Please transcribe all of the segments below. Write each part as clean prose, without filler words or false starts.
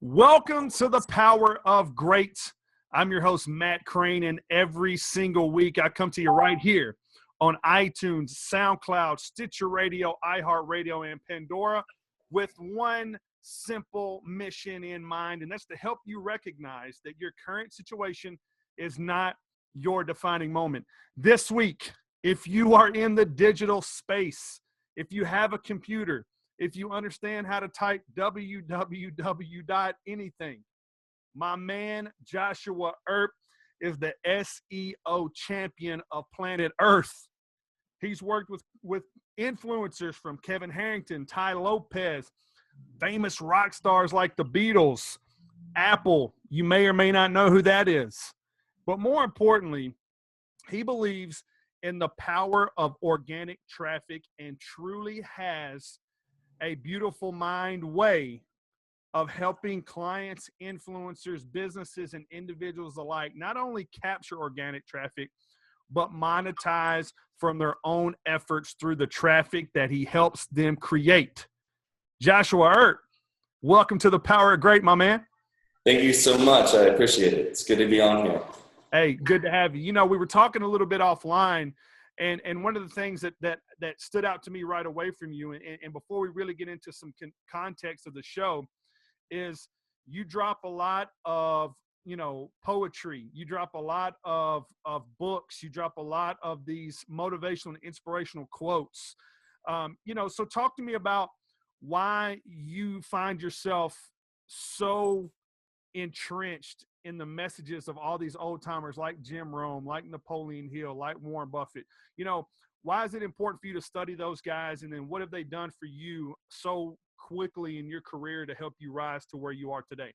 Welcome to the Power of Great. I'm your host, Matt Crane, and every single week I come to you right here on iTunes, SoundCloud, Stitcher Radio, iHeartRadio, and Pandora with one simple mission in mind, and that's to help you recognize that your current situation is not your defining moment. This week, if you are in the digital space, if you have a computer, if you understand how to type www.anything, my man Joshua Earp is the SEO champion of planet Earth. He's worked with influencers from Kevin Harrington, Ty Lopez, famous rock stars like the Beatles, Apple. You may or may not know who that is. But more importantly, he believes in the power of organic traffic and truly has a beautiful mind way of helping clients, influencers, businesses, and individuals alike not only capture organic traffic, but monetize from their own efforts through the traffic that he helps them create. Joshua Earp, welcome to the Power of Great, my man. Thank you so much. I appreciate it. It's good to be on here. Hey, good to have you. You know, we were talking a little bit offline, and one of the things that stood out to me right away from you, and before we really get into some context of the show, is you drop a lot of, poetry. You drop a lot of books. You drop a lot of these motivational and inspirational quotes. So talk to me about why you find yourself so entrenched in the messages of all these old timers like Jim Rohn, like Napoleon Hill, like Warren Buffett. Why is it important for you to study those guys? And then what have they done for you so quickly in your career to help you rise to where you are today?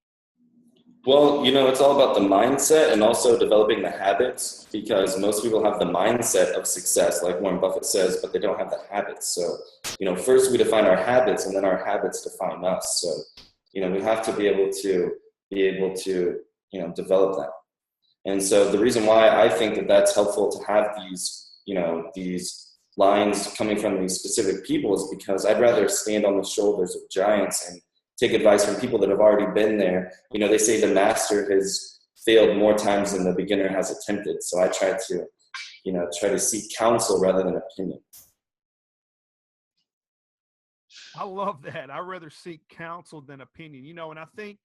Well, it's all about the mindset and also developing the habits, because most people have the mindset of success, like Warren Buffett says, but they don't have the habits. So, first we define our habits, and then our habits define us. So, we have to be able to develop that. And so the reason why I think that that's helpful to have these lines coming from these specific people is because I'd rather stand on the shoulders of giants and take advice from people that have already been there. They say the master has failed more times than the beginner has attempted. So I try to seek counsel rather than opinion. I love that. I'd rather seek counsel than opinion, and I think,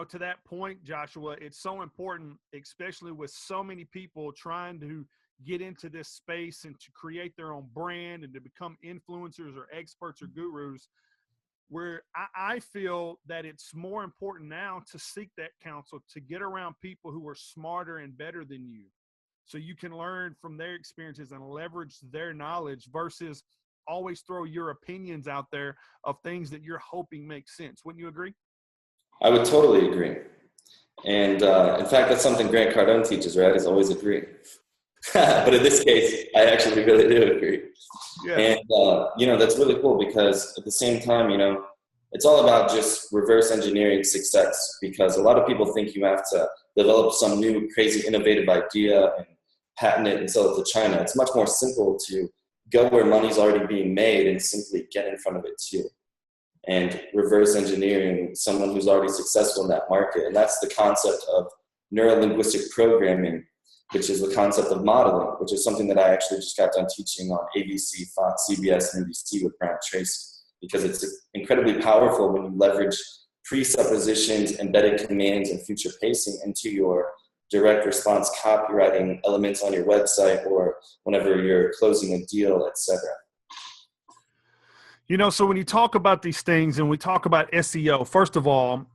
to that point, Joshua, it's so important, especially with so many people trying to get into this space and to create their own brand and to become influencers or experts or gurus, where I feel that it's more important now to seek that counsel, to get around people who are smarter and better than you, so you can learn from their experiences and leverage their knowledge versus always throw your opinions out there of things that you're hoping make sense. Wouldn't you agree? I would totally agree. And in fact, that's something Grant Cardone teaches, right? Is always agree. But in this case, I actually really do agree. Yeah. And, that's really cool because at the same time, it's all about just reverse engineering success, because a lot of people think you have to develop some new crazy innovative idea and patent it and sell it to China. It's much more simple to go where money's already being made and simply get in front of it too. And reverse engineering someone who's already successful in that market. And that's the concept of neuro-linguistic programming, which is the concept of modeling, which is something that I actually just got done teaching on ABC, Fox, CBS, and NBC with Brian Tracy, because it's incredibly powerful when you leverage presuppositions, embedded commands, and future pacing into your direct response copywriting elements on your website or whenever you're closing a deal, etc. So when you talk about these things and we talk about SEO, first of all,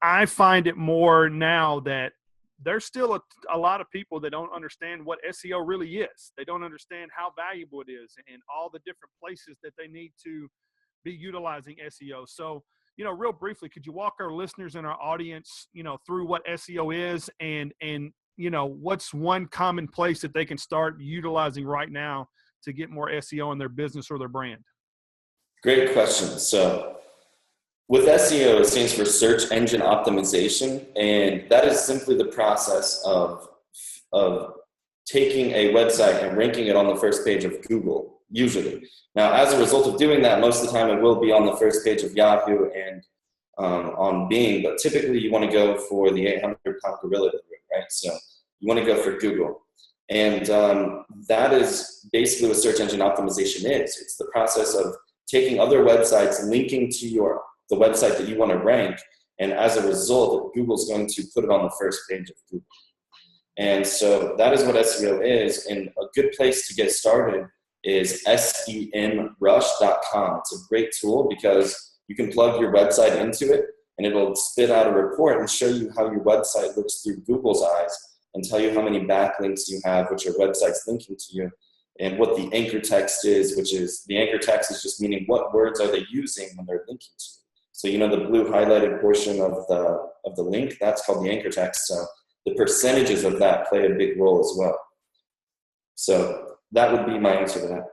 I find it more now that there's still a lot of people that don't understand what SEO really is. They don't understand how valuable it is and all the different places that they need to be utilizing SEO. So, real briefly, could you walk our listeners and our audience, through what SEO is and what's one common place that they can start utilizing right now to get more SEO in their business or their brand? Great question. So with SEO, it stands for search engine optimization, and that is simply the process of taking a website and ranking it on the first page of Google, usually. Now, as a result of doing that, most of the time it will be on the first page of Yahoo and on Bing, but typically you want to go for the 800-pound gorilla, right? So you want to go for Google. And that is basically what search engine optimization is. It's the process of taking other websites, linking to the website that you want to rank, and as a result, Google's going to put it on the first page of Google. And so that is what SEO is, and a good place to get started is semrush.com. It's a great tool because you can plug your website into it, and it'll spit out a report and show you how your website looks through Google's eyes and tell you how many backlinks you have, which your website's linking to you, and what the anchor text is, which is, the anchor text is just meaning what words are they using when they're linking to you. So you know the blue highlighted portion of the link, that's called the anchor text. So the percentages of that play a big role as well. So that would be my answer to that.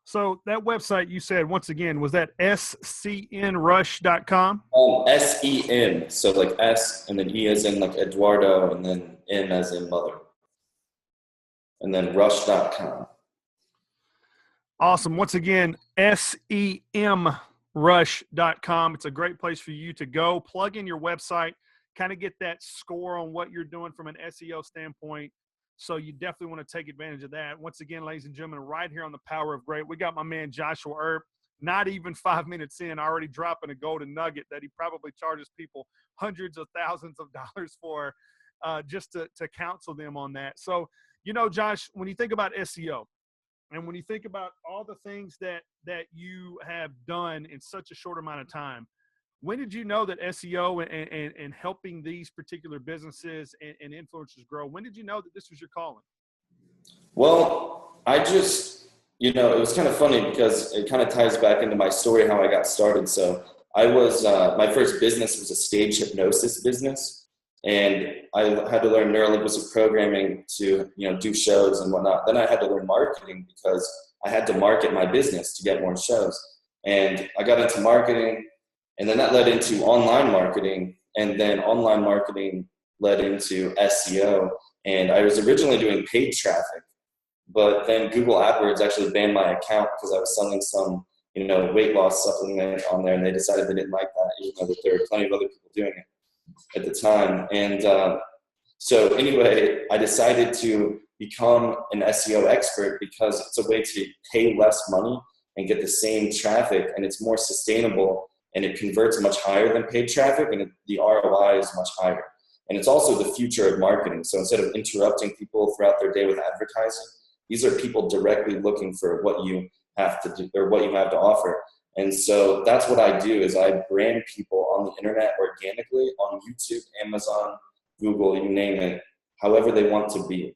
So that website you said, once again, was that scnrush.com? SEM, so like S and then E as in like Eduardo and then M as in mother. And then rush.com. Awesome. Once again, semrush.com. It's a great place for you to go, plug in your website, kind of get that score on what you're doing from an SEO standpoint. So you definitely want to take advantage of that. Once again, ladies and gentlemen, right here on The Power of Great, we got my man Joshua Earp. Not even 5 minutes in, already dropping a golden nugget that he probably charges people hundreds of thousands of dollars for, just to counsel them on that. So, you know, Josh, when you think about SEO, and when you think about all the things that you have done in such a short amount of time, when did you know that SEO and helping these particular businesses and influencers grow, when did you know that this was your calling? Well, I just, you know, it was kind of funny because it kind of ties back into my story, how I got started. So I was, my first business was a stage hypnosis business. And I had to learn neuro-linguistic programming to, you know, do shows and whatnot. Then I had to learn marketing because I had to market my business to get more shows. And I got into marketing, and then that led into online marketing, and then online marketing led into SEO. And I was originally doing paid traffic, but then Google AdWords actually banned my account because I was selling some, you know, weight loss supplement on there, and they decided they didn't like that, even though that there were plenty of other people doing it at the time. And so anyway, I decided to become an SEO expert because it's a way to pay less money and get the same traffic, and it's more sustainable, and it converts much higher than paid traffic, and the ROI is much higher. And it's also the future of marketing. So instead of interrupting people throughout their day with advertising, these are people directly looking for what you have to do or what you have to offer. And so that's what I do, is I brand people on the internet organically on YouTube, Amazon, Google, you name it, however they want to be.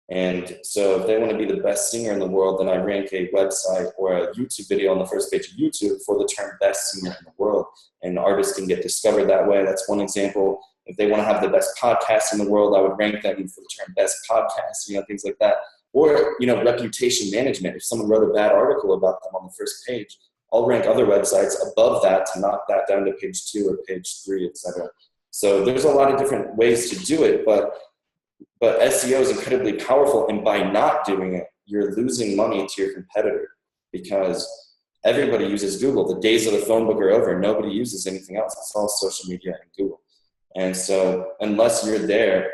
And so if they want to be the best singer in the world, then I rank a website or a YouTube video on the first page of YouTube for the term best singer in the world. And artists can get discovered that way. That's one example. If they want to have the best podcast in the world, I would rank them for the term best podcast, you know, things like that. Or, you know, reputation management. If someone wrote a bad article about them on the first page, I'll rank other websites above that to knock that down to page 2 or page 3, etc. So there's a lot of different ways to do it, but SEO is incredibly powerful, and by not doing it, you're losing money to your competitor because everybody uses Google. The days of the phone book are over. Nobody uses anything else. It's all social media and Google. And so unless you're there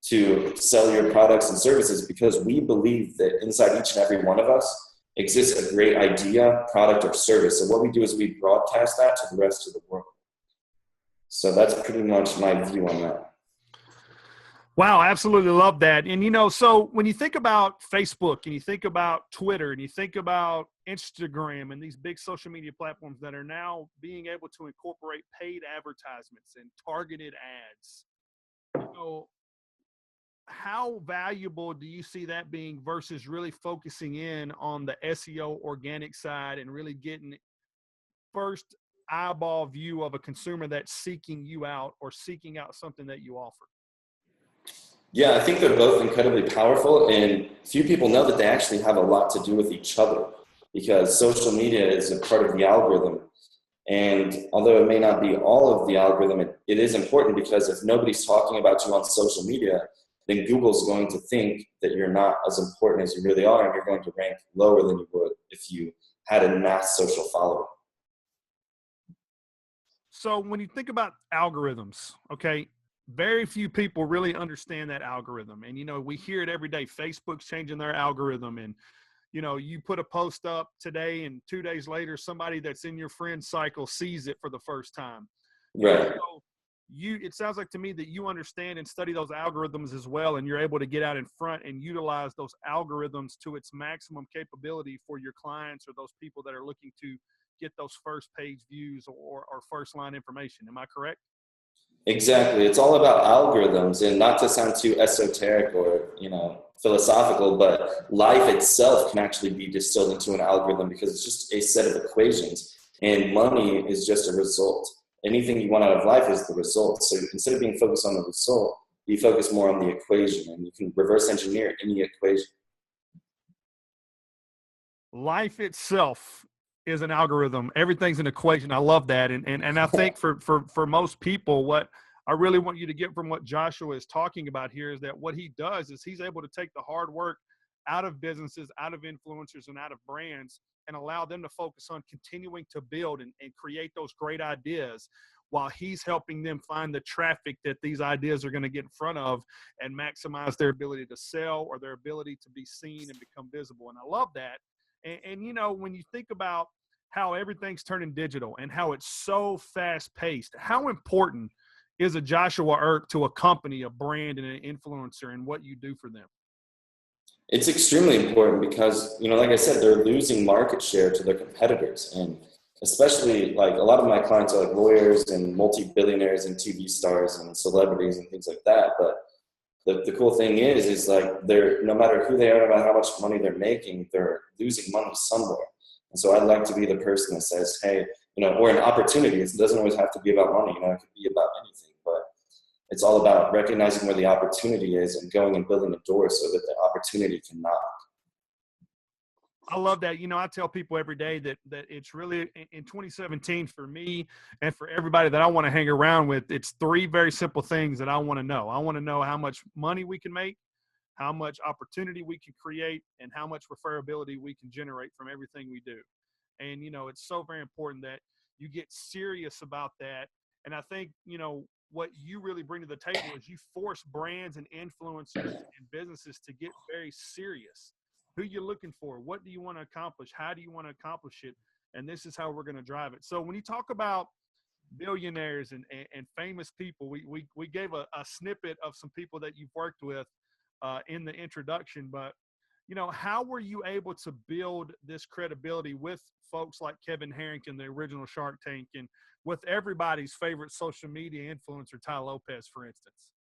to sell your products and services, because we believe that inside each and every one of us exists a great idea, product, or service. So what we do is we broadcast that to the rest of the world. So that's pretty much my view on that. Wow, I absolutely love that. And, you know, so when you think about Facebook and you think about Twitter and you think about Instagram and these big social media platforms that are now being able to incorporate paid advertisements and targeted ads, you know, how valuable do you see that being versus really focusing in on the SEO organic side and really getting first eyeball view of a consumer that's seeking you out or seeking out something that you offer? Yeah, I think they're both incredibly powerful, and few people know that they actually have a lot to do with each other because social media is a part of the algorithm. And although it may not be all of the algorithm, it is important because if nobody's talking about you on social media, then Google's going to think that you're not as important as you really are, and you're going to rank lower than you would if you had a mass social following. So when you think about algorithms, okay, very few people really understand that algorithm. And, we hear it every day. Facebook's changing their algorithm. And, you put a post up today and 2 days later, somebody that's in your friend cycle sees it for the first time. Right. So it sounds like to me that you understand and study those algorithms as well, and you're able to get out in front and utilize those algorithms to its maximum capability for your clients or those people that are looking to get those first page views or first line information. Am I correct? Exactly. It's all about algorithms, and not to sound too esoteric or, philosophical, but life itself can actually be distilled into an algorithm because it's just a set of equations, and money is just a result. Anything you want out of life is the result. So instead of being focused on the result, you focus more on the equation, and you can reverse engineer any equation. Life itself is an algorithm. Everything's an equation. I love that. And I think for most people, what I really want you to get from what Joshua is talking about here is that what he does is he's able to take the hard work out of businesses, out of influencers, and out of brands, and allow them to focus on continuing to build and create those great ideas while he's helping them find the traffic that these ideas are going to get in front of and maximize their ability to sell or their ability to be seen and become visible. And I love that. And when you think about how everything's turning digital and how it's so fast paced, how important is a Joshua Earp to a company, a brand, and an influencer, and what you do for them? It's extremely important because, like I said, they're losing market share to their competitors. And especially like a lot of my clients are like lawyers and multi-billionaires and TV stars and celebrities and things like that. But the cool thing is like no matter who they are, no matter how much money they're making, they're losing money somewhere. And so I'd like to be the person that says, hey, or an opportunity. It doesn't always have to be about money. It could be about anything. But it's all about recognizing where the opportunity is and going and building a door so that the opportunity can knock. I love that. I tell people every day that it's really in 2017 for me and for everybody that I want to hang around with, it's 3 very simple things that I want to know. I want to know how much money we can make, how much opportunity we can create, and how much referability we can generate from everything we do. And, it's so very important that you get serious about that. And I think, what you really bring to the table is you force brands and influencers and businesses to get very serious. Who you're looking for, what do you want to accomplish, how do you want to accomplish it, and this is how we're going to drive it. So when you talk about billionaires and famous people, we gave a snippet of some people that you've worked with in the introduction, but how were you able to build this credibility with folks like Kevin Harrington, the original Shark Tank, and with everybody's favorite social media influencer, Ty Lopez, for instance?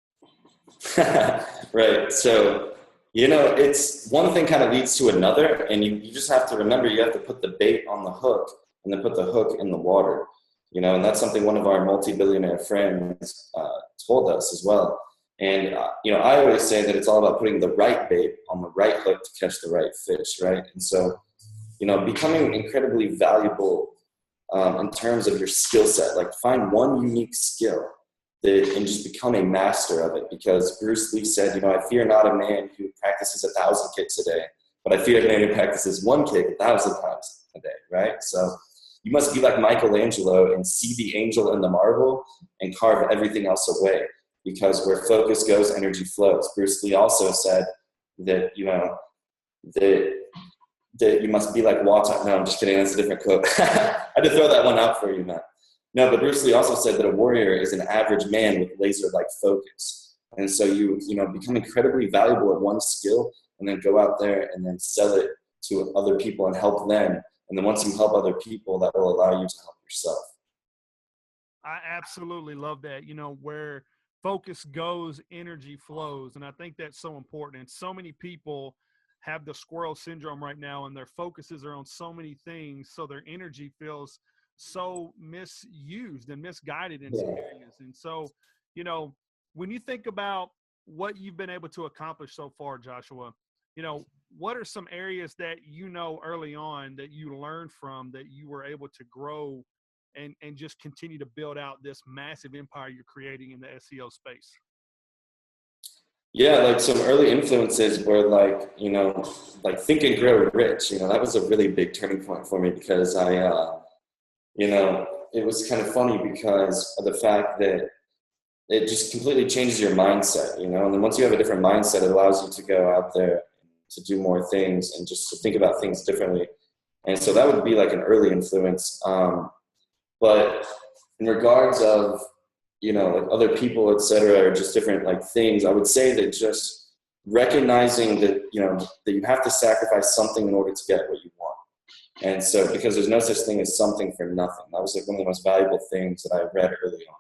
Right. So it's one thing kind of leads to another, and you just have to remember you have to put the bait on the hook and then put the hook in the water, and that's something one of our multi-billionaire friends told us as well. And, I always say that it's all about putting the right bait on the right hook to catch the right fish, right? And so, becoming incredibly valuable in terms of your skill set, like find one unique skill and just become a master of it. Because Bruce Lee said, I fear not a man who practices 1,000 kicks a day, but I fear a man who practices one kick 1,000 times a day, right? So you must be like Michelangelo and see the angel in the marble and carve everything else away, because where focus goes, energy flows. Bruce Lee also said that, that you must be like water. No, I'm just kidding. That's a different quote. I had to throw that one out for you, Matt. No, but Bruce Lee also said that a warrior is an average man with laser-like focus. And so you become incredibly valuable at one skill and then go out there and then sell it to other people and help them. And then once you help other people, that will allow you to help yourself. I absolutely love that. Where focus goes, energy flows. And I think that's so important. And so many people have the squirrel syndrome right now, and their focuses are on so many things. So their energy feels so misused and misguided in some areas. And so, when you think about what you've been able to accomplish so far, Joshua, what are some areas that early on that you learned from, that you were able to grow and just continue to build out this massive empire you're creating in the SEO space? Yeah, like some early influences were like Think and Grow Rich. That was a really big turning point for me, because I it was kind of funny because of the fact that it just completely changes your mindset, you know? And then once you have a different mindset, it allows you to go out there to do more things and just to think about things differently. And so that would be like an early influence. But in regards of, you know, like other people, et cetera, or just different like things, I would say that just recognizing that, you know, that you have to sacrifice something in order to get what you want. And so, because there's no such thing as something for nothing. That was like one of the most valuable things that I read early on.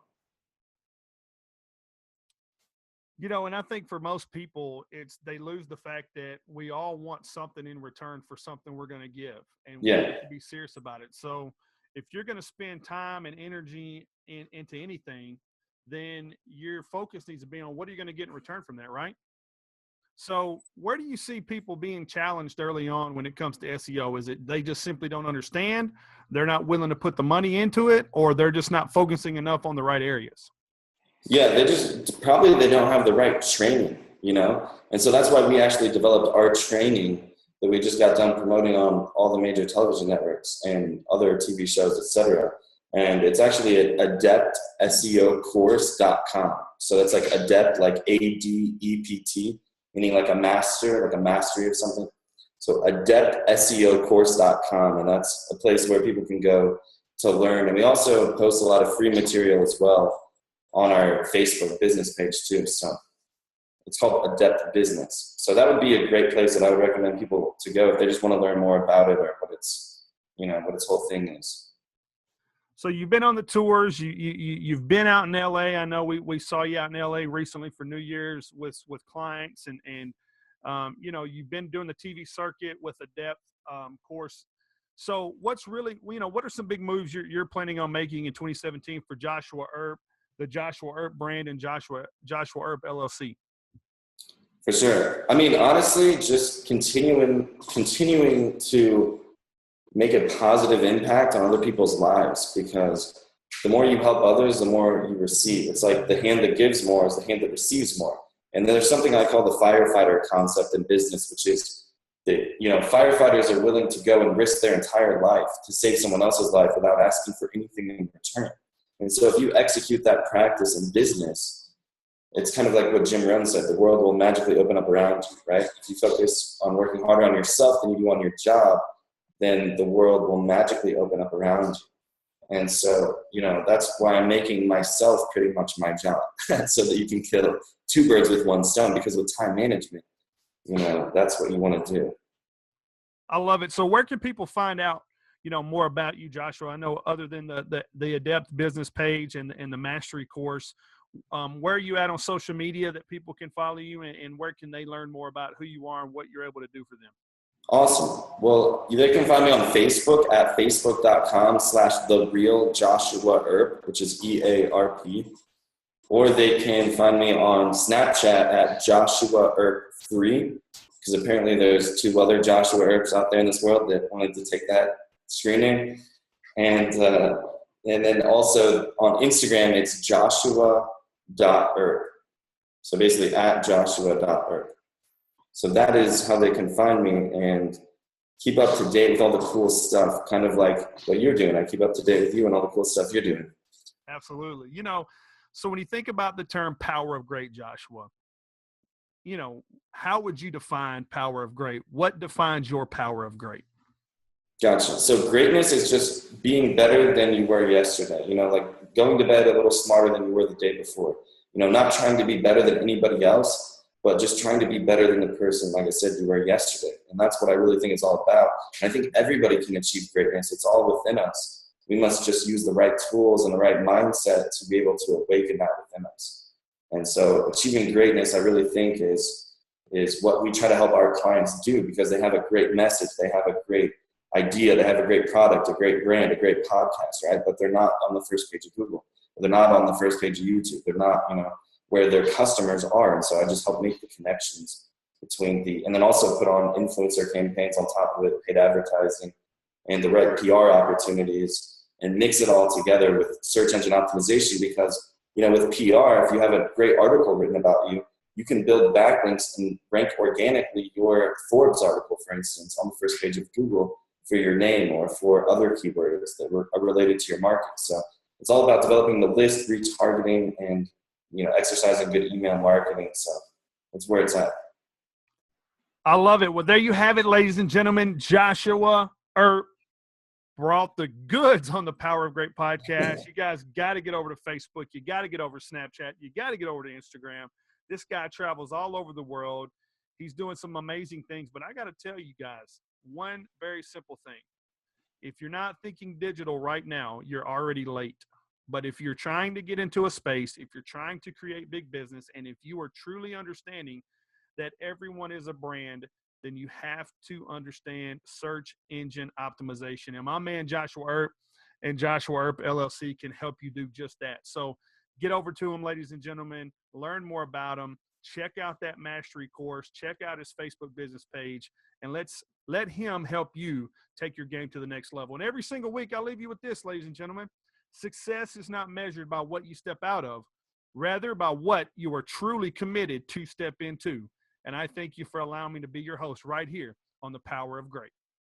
You know, and I think for most people, they lose the fact that we all want something in return for something we're going to give, and we have to be serious about it. So if you're going to spend time and energy into anything, then your focus needs to be on what are you going to get in return from that, right? So where do you see people being challenged early on when it comes to SEO? Is it they just simply don't understand, they're not willing to put the money into it, or they're just not focusing enough on the right areas? Yeah, they don't have the right training, you know? And so that's why we actually developed our training that we just got done promoting on all the major television networks and other TV shows, et cetera. And it's actually at adeptseocourse.com. So that's like adept, like ADEPT, meaning like a master, like a mastery of something. So adeptseocourse.com. And that's a place where people can go to learn. And we also post a lot of free material as well on our Facebook business page too. So it's called Adept Business. So that would be a great place that I would recommend people to go if they just want to learn more about it or what its, you know, what its whole thing is. So you've been on the tours, you've been out in LA. I know we saw you out in LA recently for New Year's with clients and you know, you've been doing the TV circuit with Adept course. So what's really, you know, what are some big moves you're planning on making in 2017 for Joshua Earp, the Joshua Earp brand, and Joshua Earp LLC? For sure. I mean, honestly, just continuing to make a positive impact on other people's lives, because the more you help others, the more you receive. It's like the hand that gives more is the hand that receives more. And there's something I call the firefighter concept in business, which is that, you know, firefighters are willing to go and risk their entire life to save someone else's life without asking for anything in return. And so if you execute that practice in business, it's kind of like what Jim Rohn said, the world will magically open up around you, right? If you focus on working harder on yourself than you do on your job, then the world will magically open up around you. And so, you know, that's why I'm making myself pretty much my job so that you can kill two birds with one stone, because with time management, you know, that's what you want to do. I love it. So where can people find out, you know, more about you, Joshua? I know other than the Adept business page and the mastery course, where are you at on social media that people can follow you, and where can they learn more about who you are and what you're able to do for them? Awesome. Well, they can find me on Facebook at facebook.com/TheRealJoshuaEarp, which is EARP. Or they can find me on Snapchat at Joshua Earp3, because apparently there's 2 other Joshua Earps out there in this world that wanted to take that screen name. And then also on Instagram, it's Joshua.Earp. So basically at Joshua.Earp. So that is how they can find me and keep up to date with all the cool stuff, kind of like what you're doing. I keep up to date with you and all the cool stuff you're doing. Absolutely. You know, so when you think about the term power of great, Joshua, you know, how would you define power of great? What defines your power of great? Gotcha. So greatness is just being better than you were yesterday. You know, like going to bed a little smarter than you were the day before. You know, not trying to be better than anybody else, but just trying to be better than the person, like I said, you were yesterday. And that's what I really think it's all about. And I think everybody can achieve greatness. It's all within us. We must just use the right tools and the right mindset to be able to awaken that within us. And so achieving greatness, I really think is what we try to help our clients do, because they have a great message. They have a great idea. They have a great product, a great brand, a great podcast, right? But they're not on the first page of Google. Or they're not on the first page of YouTube. They're not, you know, where their customers are. And so I just help make the connections between and then also put on influencer campaigns on top of it, paid advertising, and the right PR opportunities, and mix it all together with search engine optimization. Because, you know, with PR, if you have a great article written about you, you can build backlinks and rank organically your Forbes article, for instance, on the first page of Google. for your name or for other keywords that are related to your market. So it's all about developing the list, reach targeting, and exercising good email marketing. So that's where it's at. I love it. Well, there you have it, ladies and gentlemen. Joshua Earp brought the goods on the Power of Great podcast. You guys got to get over to Facebook. You got to get over to Snapchat. You got to get over to Instagram. This guy travels all over the world. He's doing some amazing things. But I got to tell you guys one very simple thing. If you're not thinking digital right now, you're already late. But if you're trying to get into a space, if you're trying to create big business, and if you are truly understanding that everyone is a brand, then you have to understand search engine optimization. And my man Joshua Earp and Joshua Earp LLC can help you do just that. So get over to him, ladies and gentlemen. Learn more about him. Check out that mastery course. Check out his Facebook business page. And let him help you take your game to the next level. And every single week, I'll leave you with this, ladies and gentlemen. Success is not measured by what you step out of, rather by what you are truly committed to step into. And I thank you for allowing me to be your host right here on The Power of Great.